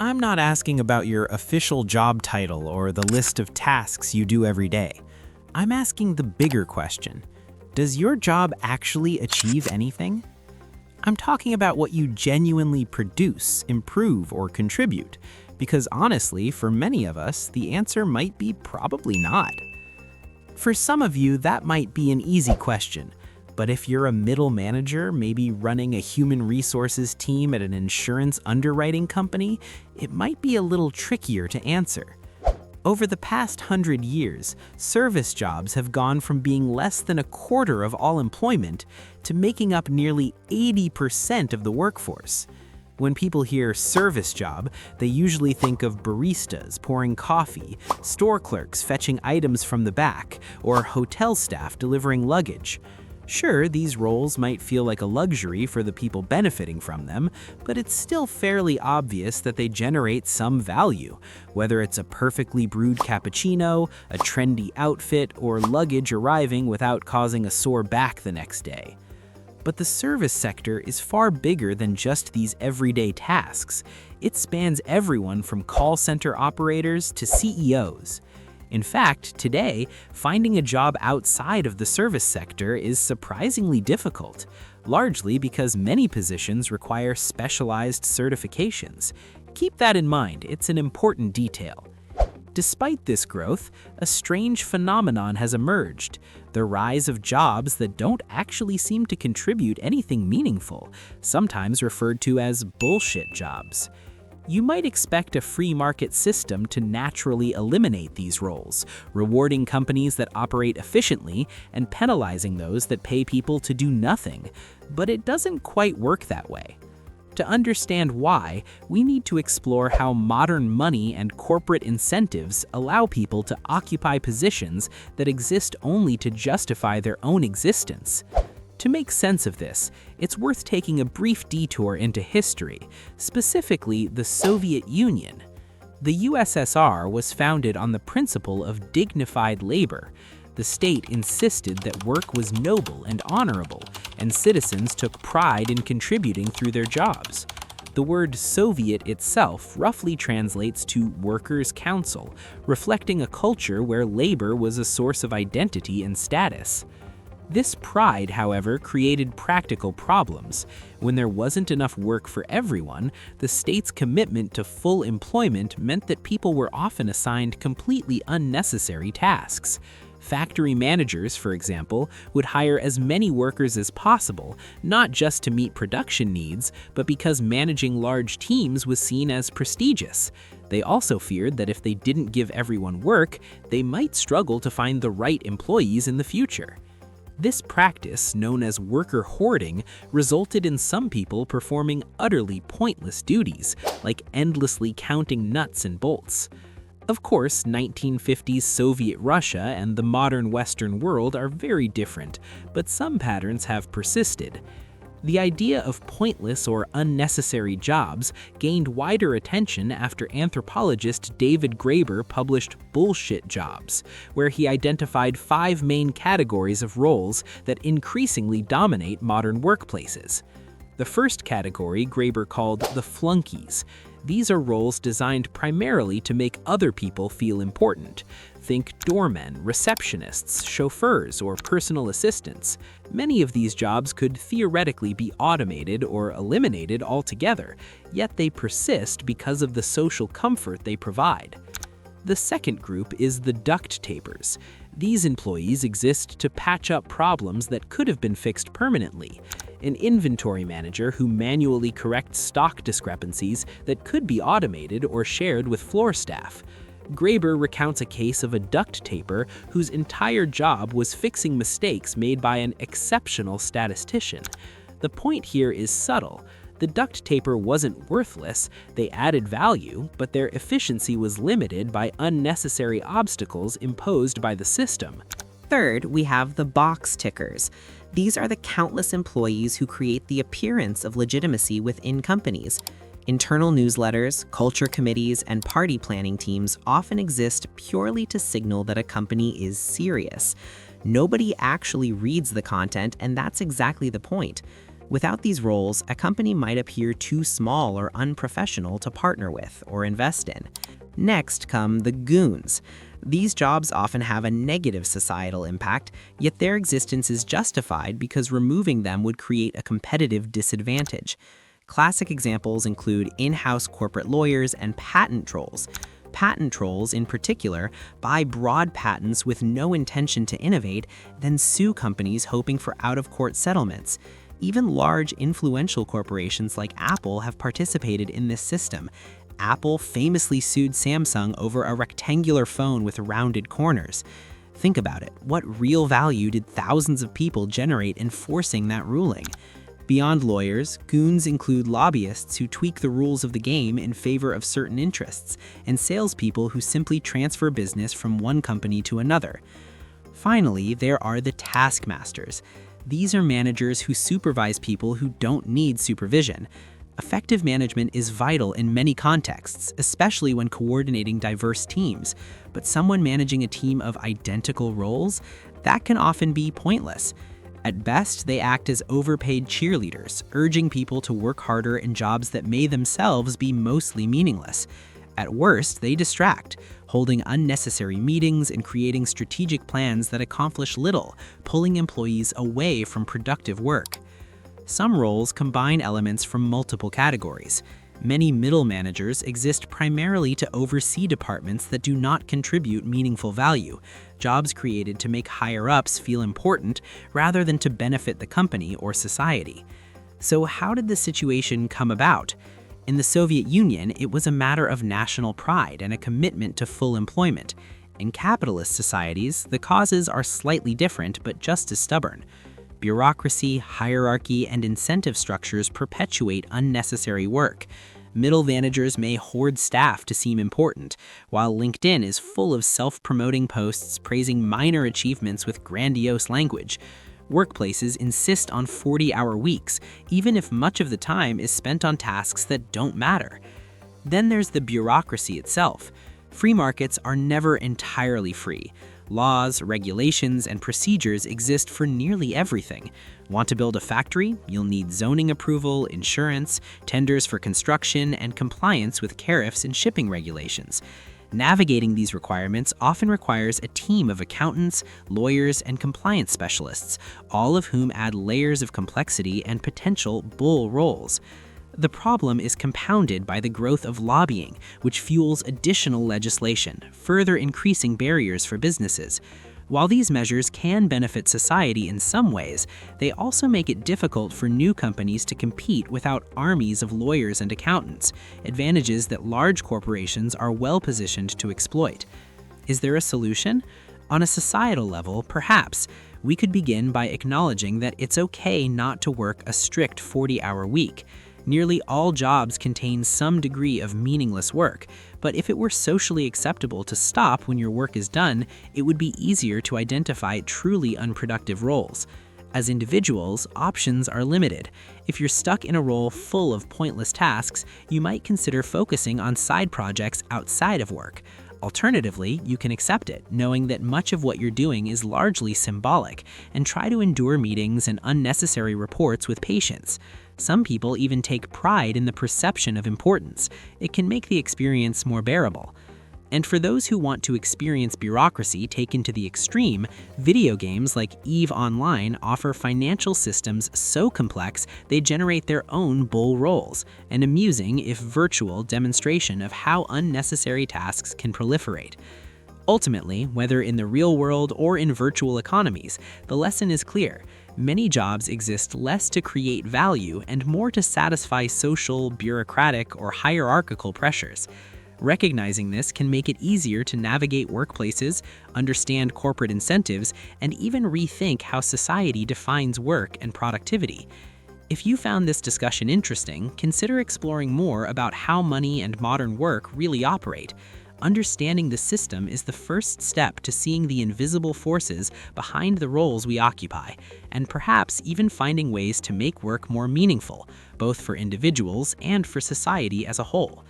I'm not asking about your official job title or the list of tasks you do every day. I'm asking the bigger question. Does your job actually achieve anything? I'm talking about what you genuinely produce, improve, or contribute, because honestly, for many of us, the answer might be probably not. For some of you, that might be an easy question, but if you're a middle manager, maybe running a human resources team at an insurance underwriting company, it might be a little trickier to answer. Over the past 100 years, service jobs have gone from being less than a quarter of all employment to making up nearly 80% of the workforce. When people hear service job, they usually think of baristas pouring coffee, store clerks fetching items from the back, or hotel staff delivering luggage. Sure, these roles might feel like a luxury for the people benefiting from them, but it's still fairly obvious that they generate some value, whether it's a perfectly brewed cappuccino, a trendy outfit, or luggage arriving without causing a sore back the next day. But the service sector is far bigger than just these everyday tasks. It spans everyone from call center operators to CEOs. In fact, today, finding a job outside of the service sector is surprisingly difficult, largely because many positions require specialized certifications. Keep that in mind, it's an important detail. Despite this growth, a strange phenomenon has emerged: the rise of jobs that don't actually seem to contribute anything meaningful, sometimes referred to as bullshit jobs. You might expect a free market system to naturally eliminate these roles, rewarding companies that operate efficiently and penalizing those that pay people to do nothing. But it doesn't quite work that way. To understand why, we need to explore how modern money and corporate incentives allow people to occupy positions that exist only to justify their own existence. To make sense of this, it's worth taking a brief detour into history, specifically the Soviet Union. The USSR was founded on the principle of dignified labor. The state insisted that work was noble and honorable, and citizens took pride in contributing through their jobs. The word Soviet itself roughly translates to workers' council, reflecting a culture where labor was a source of identity and status. This pride, however, created practical problems. When there wasn't enough work for everyone, the state's commitment to full employment meant that people were often assigned completely unnecessary tasks. Factory managers, for example, would hire as many workers as possible, not just to meet production needs, but because managing large teams was seen as prestigious. They also feared that if they didn't give everyone work, they might struggle to find the right employees in the future. This practice, known as worker hoarding, resulted in some people performing utterly pointless duties, like endlessly counting nuts and bolts. Of course, 1950s Soviet Russia and the modern Western world are very different, but some patterns have persisted. The idea of pointless or unnecessary jobs gained wider attention after anthropologist David Graeber published Bullshit Jobs, where he identified 5 main categories of roles that increasingly dominate modern workplaces. The first category Graeber called the flunkies. These are roles designed primarily to make other people feel important. Think doormen, receptionists, chauffeurs, or personal assistants. Many of these jobs could theoretically be automated or eliminated altogether, yet they persist because of the social comfort they provide. The second group is the duct tapers. These employees exist to patch up problems that could have been fixed permanently. An inventory manager who manually corrects stock discrepancies that could be automated or shared with floor staff. Graeber recounts a case of a duct taper whose entire job was fixing mistakes made by an exceptional statistician. The point here is subtle. The duct taper wasn't worthless, they added value, but their efficiency was limited by unnecessary obstacles imposed by the system. Third, we have the box tickers. These are the countless employees who create the appearance of legitimacy within companies. Internal newsletters, culture committees, and party planning teams often exist purely to signal that a company is serious. Nobody actually reads the content, and that's exactly the point. Without these roles, a company might appear too small or unprofessional to partner with or invest in. Next come the goons. These jobs often have a negative societal impact, yet their existence is justified because removing them would create a competitive disadvantage. Classic examples include in-house corporate lawyers and patent trolls. Patent trolls, in particular, buy broad patents with no intention to innovate, then sue companies hoping for out-of-court settlements. Even large, influential corporations like Apple have participated in this system. Apple famously sued Samsung over a rectangular phone with rounded corners. Think about it. What real value did thousands of people generate enforcing that ruling? Beyond lawyers, goons include lobbyists who tweak the rules of the game in favor of certain interests, and salespeople who simply transfer business from one company to another. Finally, there are the taskmasters. These are managers who supervise people who don't need supervision. Effective management is vital in many contexts, especially when coordinating diverse teams. But someone managing a team of identical roles, that can often be pointless. At best, they act as overpaid cheerleaders, urging people to work harder in jobs that may themselves be mostly meaningless. At worst, they distract, holding unnecessary meetings and creating strategic plans that accomplish little, pulling employees away from productive work. Some roles combine elements from multiple categories. Many middle managers exist primarily to oversee departments that do not contribute meaningful value, jobs created to make higher-ups feel important rather than to benefit the company or society. So how did the situation come about? In the Soviet Union, it was a matter of national pride and a commitment to full employment. In capitalist societies, the causes are slightly different but just as stubborn. Bureaucracy, hierarchy, and incentive structures perpetuate unnecessary work. Middle managers may hoard staff to seem important, while LinkedIn is full of self-promoting posts praising minor achievements with grandiose language. Workplaces insist on 40-hour weeks, even if much of the time is spent on tasks that don't matter. Then there's the bureaucracy itself. Free markets are never entirely free. Laws, regulations, and procedures exist for nearly everything. Want to build a factory? You'll need zoning approval, insurance, tenders for construction, and compliance with tariffs and shipping regulations. Navigating these requirements often requires a team of accountants, lawyers, and compliance specialists, all of whom add layers of complexity and potential bull roles. The problem is compounded by the growth of lobbying, which fuels additional legislation, further increasing barriers for businesses. While these measures can benefit society in some ways, they also make it difficult for new companies to compete without armies of lawyers and accountants, advantages that large corporations are well positioned to exploit. Is there a solution? On a societal level, perhaps. We could begin by acknowledging that it's okay not to work a strict 40-hour week. Nearly all jobs contain some degree of meaningless work, but if it were socially acceptable to stop when your work is done, it would be easier to identify truly unproductive roles. As individuals, options are limited. If you're stuck in a role full of pointless tasks, you might consider focusing on side projects outside of work. Alternatively, you can accept it, knowing that much of what you're doing is largely symbolic, and try to endure meetings and unnecessary reports with patience. Some people even take pride in the perception of importance. It can make the experience more bearable. And for those who want to experience bureaucracy taken to the extreme, video games like EVE Online offer financial systems so complex they generate their own bull roles, an amusing, if virtual, demonstration of how unnecessary tasks can proliferate. Ultimately, whether in the real world or in virtual economies, the lesson is clear. Many jobs exist less to create value and more to satisfy social, bureaucratic, or hierarchical pressures. Recognizing this can make it easier to navigate workplaces, understand corporate incentives, and even rethink how society defines work and productivity. If you found this discussion interesting, consider exploring more about how money and modern work really operate. Understanding the system is the first step to seeing the invisible forces behind the roles we occupy, and perhaps even finding ways to make work more meaningful, both for individuals and for society as a whole.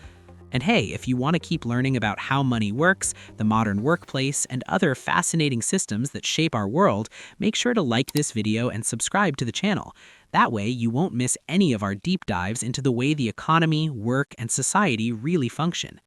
And hey, if you want to keep learning about how money works, the modern workplace, and other fascinating systems that shape our world, make sure to like this video and subscribe to the channel. That way, you won't miss any of our deep dives into the way the economy, work, and society really function.